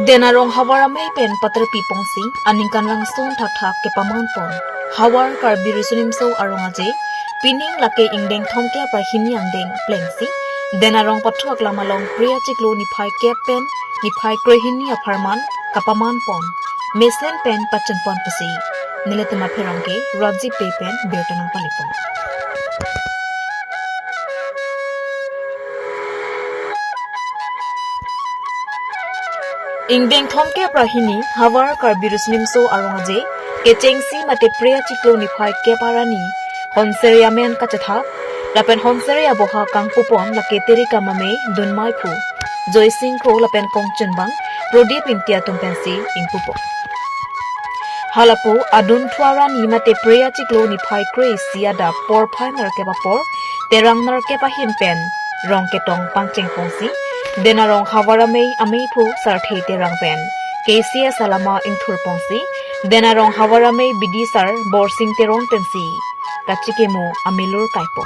Denarong hawaramay pen patra pipongsi aningkan langsung thak ke pamanpon hawar kar birisunim so arongaje pining lake ingdeng thongke pra hiniang deng plengsi denarong pathuak lamalong priya chiklo niphai ke pen niphai krehini apharman kapamanpon meslen pen pachanpon pasi niletema pherongke raji pe pen bertanang palipon Ingdeng thomke prahini hawar kar birusnim so arongaje kechengsi mate priya chiklo niphai ke parani honseria men kachatha lapen honseria boha kangpupon lake terika mame dunmai phu joysing kro lapen kongchenbang prodip intia tumpensi ingpupo halapu adun thuarani mate priya chiklo niphai kre siada por phai narke bapor terang narke pahin pen rong ketong pangcheng pongsi Denarong hawaramay amay pu sarthei terang pen KCS salama ingthur pongsi denarong hawaramay bidisar borsing terong pensi kachikemu amilur kaipo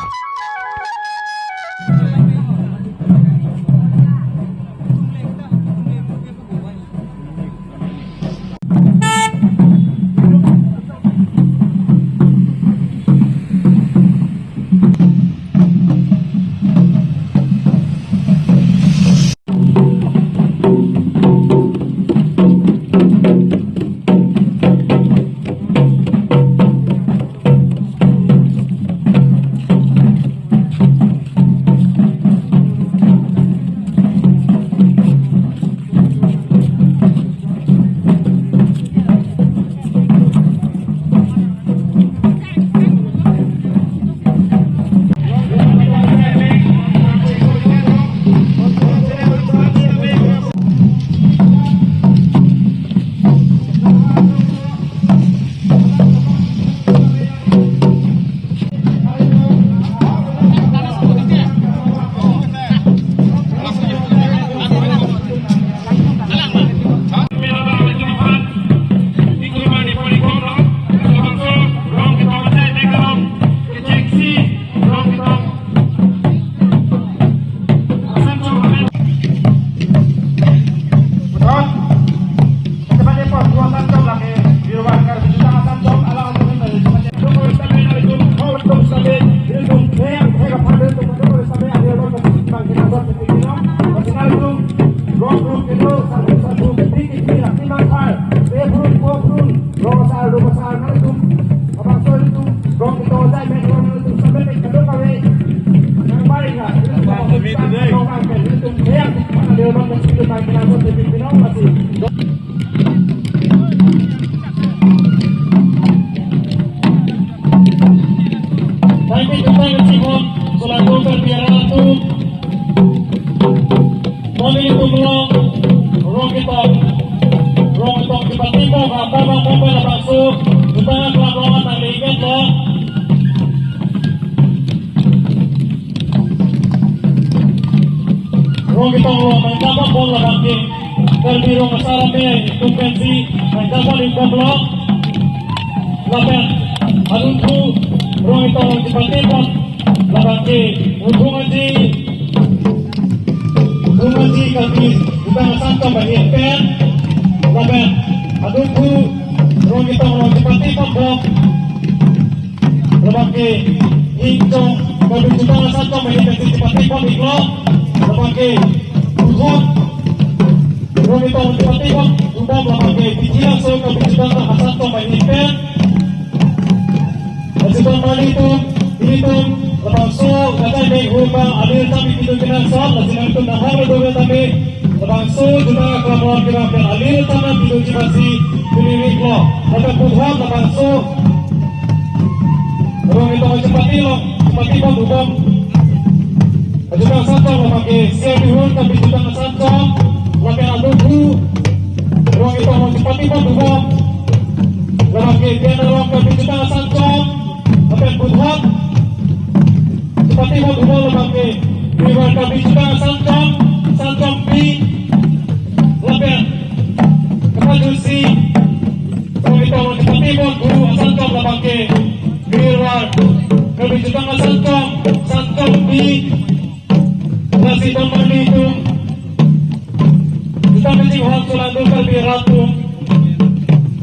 Abang kecil hal sulan dokal bi ratu.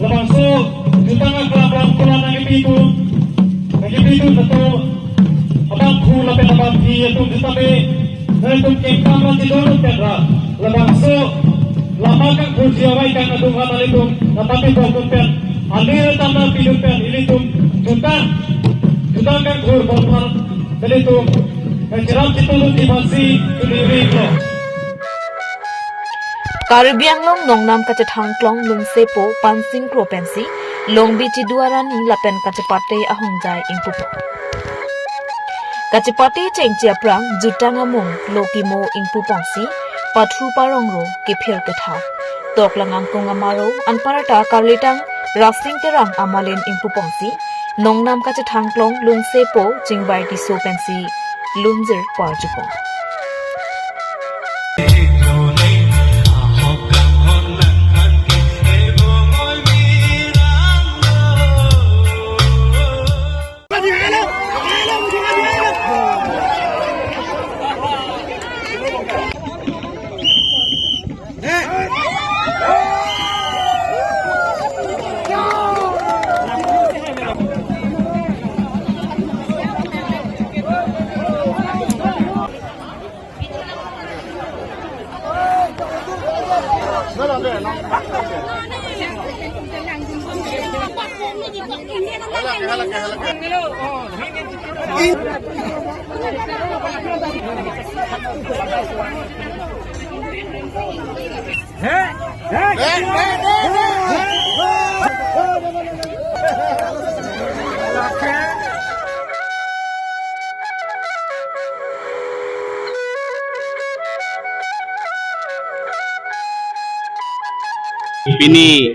Labang so jutang kelam kulan ang ipitu. Ang ipitu satu abang ku lapen abang ki itu jutabe. Nanti kengkam nanti dulu pedra. Labang so lama kan ku jiawai kan adung hal itu. Tapi bokun pen alir tambah pidu pen ini tu jutang kan ku bokun itu. Jeram citulun di masih sendiri ko. Karibiang long nong nam kaca thangklong lung sepo pansing kro pensi long bici duarani lapen kaca pate ahong jai ingpupo. Kaca pate ceng cia prang jutang amung loki mo ingpupongsi patru parong ro kipir ketha. Tok langang kong amaro anparata karlitang rasing terang amalin ingpupongsi nong nam kaca thangklong lung sepo jingbai di so pensi lunzer parjupong. Bini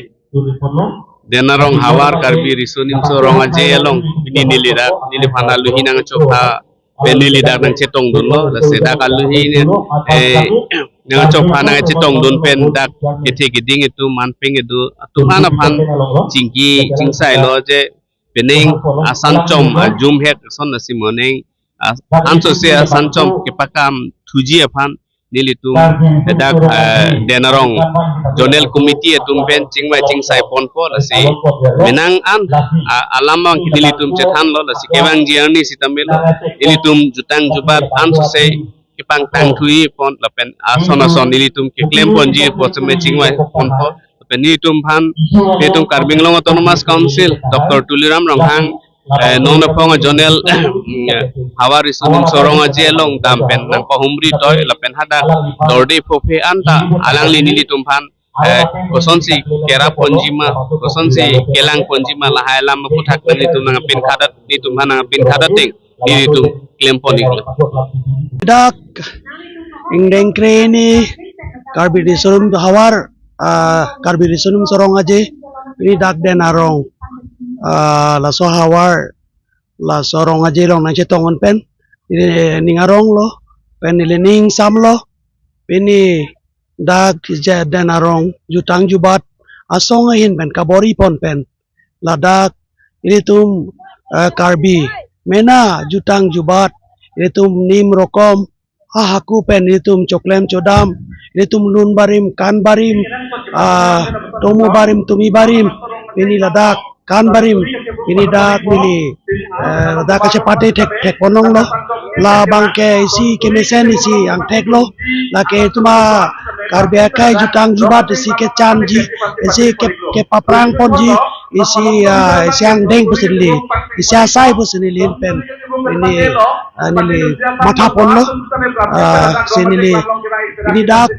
denarong hawar karbi risunim sorong aje elong bini nilida nilipana luhi nang coba penilida nang cetong dunlo la seda kaluhi nang coba nang cetong dun pen dak kete giding itu manping itu tuhana pan cingki cingsai lo je pening asancom jum hek son nasimoneng anso se asancom kepakam tuji apan nilitum dak denarong jonel committee tum pen cingmai cingsai ponpo lasi menang an alamang nilitum cethan lo lasi kewang jiani sitamil nilitum jutang jubat an se kipang tang thui pon lapen asona son nilitum ke claim ponji posme cingmai ponpo pen nilitum phan petum karbinglong autonomous council dr tuliram ronghang nona ponga jonel hawari sunum soronga jelong dampen nang pahumri toy lapen hada dorde pope anta alang lini litumpan kosonsi kera ponjima kosonsi kelang ponjima lahailam puthak nitum nang pin khadat litumhan nang pin khadating nitum klemponik dak ingdeng kreni karbidi sunum hawar karbidi sunum soronga je ini dak denarong la so hawar la sorong aje long nang cetong pen ningarong lo pen ning sam lo peni dak je denarong jutang jubat asong hin pen kabori pon pen la dak ini tum karbi mena jutang jubat ini tum nim rokom haku pen ini tum coklem codam ini tum lun barim kan barim tomu barim tumi barim ini ladak kan barim ini dak mili dak cepate tek ponong lo la bangke isi kemesen isi ang tek lo la ke tuma karbe kai jutang jubat isi ke canji isi ke paprang ponji isi siang deng pusili isi asai pusili pen ini nili mata pon lo sini ini dak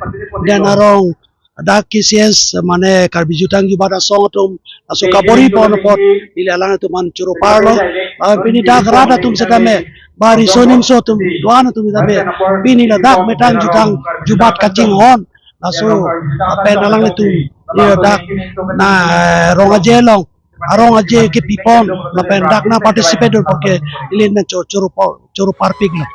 dan arong dak kisies mane karbi jutang jubat asong tum aso kabori pon pot ilalang tu man churu parlo pini dak rada tum sekame bari sonim so tum duana tum tabe pini la dak metang jutang jubat kacing hon aso ape nalang tu dia dak na ronga jelong arong aje ke pipon la pen dak na participate porque ilin na churu parpig lo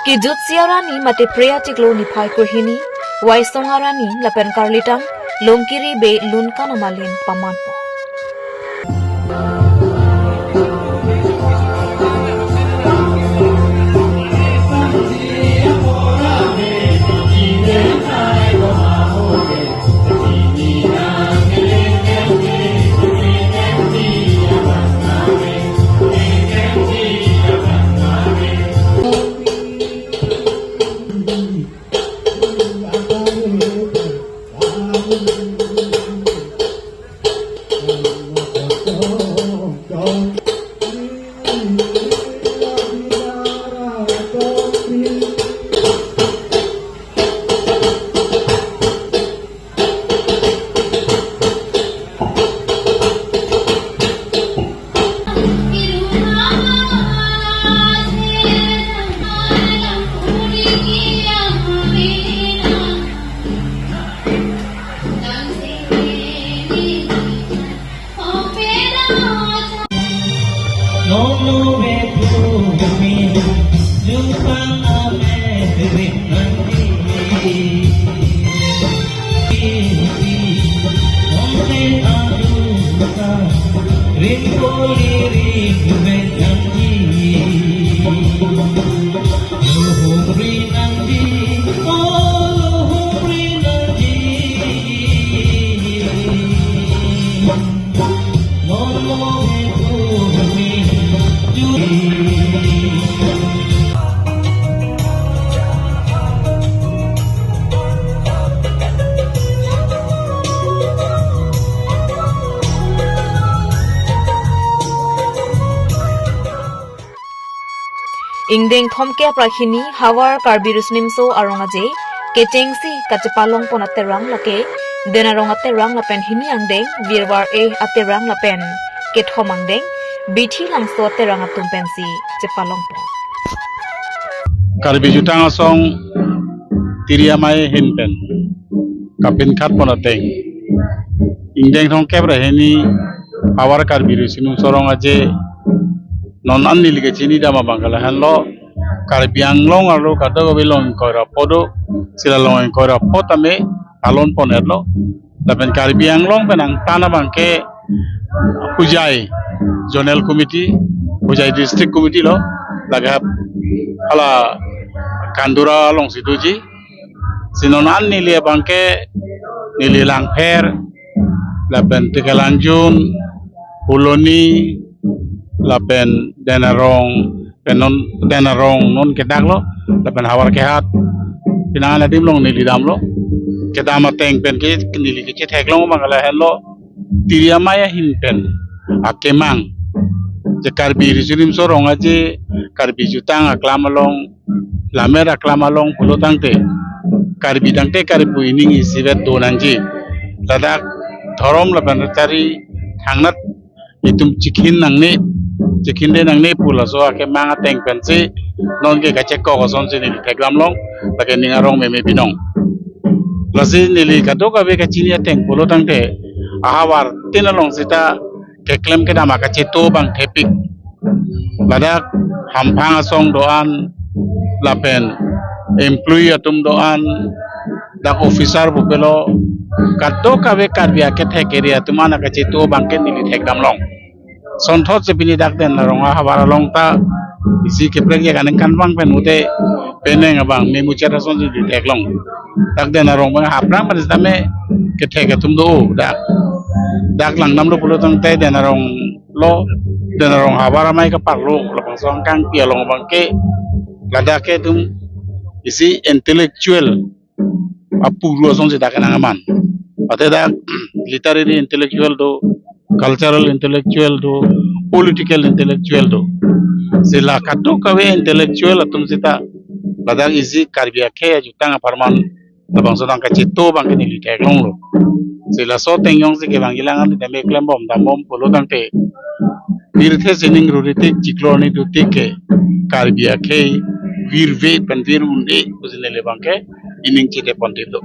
Kidut siarani mate prea tiklo ni phai kurhini waisongarani lapen karlitang longkiri be lunkan amalin pamanpo. Ingdeng thomke prakhini hawar karbirusnimso arongaje kechengsi kachepalong pon aterang lake denarong aterang lapen hini angdeng virwar aterang lapen kethomangdeng bithi langso aterang atumpensi chepalong pon Karbi jutang asong tiriamai hinpen kapin khat pon ateng ingdeng thong kebra heni hawar karbirusinum sorong aje non anni lige chini dama bangala hanlo karbiang long aro kadago belong koira podo sila long koira potame alon ponerlo lapen karbiang long benang tana bangke Hujai zonal committee Hujai district committee lo lagap ala kandura long situji sinon anni lie bangke nili langher lapen tegalanjun Huloni lapen denarong non kedaglo lapen hawar kehat pinangan adim long nili damlo kedama teng pen ke nili ke theklong mangala hello tiriamaya hinpen akemang je karbi risulim sorong aje karbi jutang aklamalong lamer aklamalong pulotangte karbi dangte karbu ining isibet donanji ladak thorom lapen cari thangnat itum chikin nangne chikin de nangne pula so ake manga teng pensi non ke gacek ko son sini tegram long lage ningarong meme binong lasi nili kato ka be kachini teng pulo tangte ahawar tinalong sita ke klem ke dama ka cheto bang thepik ladak hampang asong doan lapen employee atum doan dak officer bupelo kato ka be karbi ake thekeri atumana ka cheto bang ke nili thekdam long sonthot se bini dak den ronga hawara long ta isi ke prek ya kan bang pen ude peneng abang me muchara son di teklong dak den rong bang hapra manis dame ke thek atum do dak lang nam lo pulo tang te den rong lo den rong hawara mai ka parlo lo bang song kang pia long bang ke lada ke tum isi intellectual apuru son se dak nang aman ate dak literary intellectual do cultural intellectual do political intellectual do sila kato kawe intellectual atum sita badang isi karbia ke jutang aparman labang sodang kacito bang kini teklong lo sila so tengyong se ke bang ilangan de me klembom damom polodang te birthe sining ruritik cikloni dutike karbia ke virve pendir unde bujine le bang ke ining chite pontido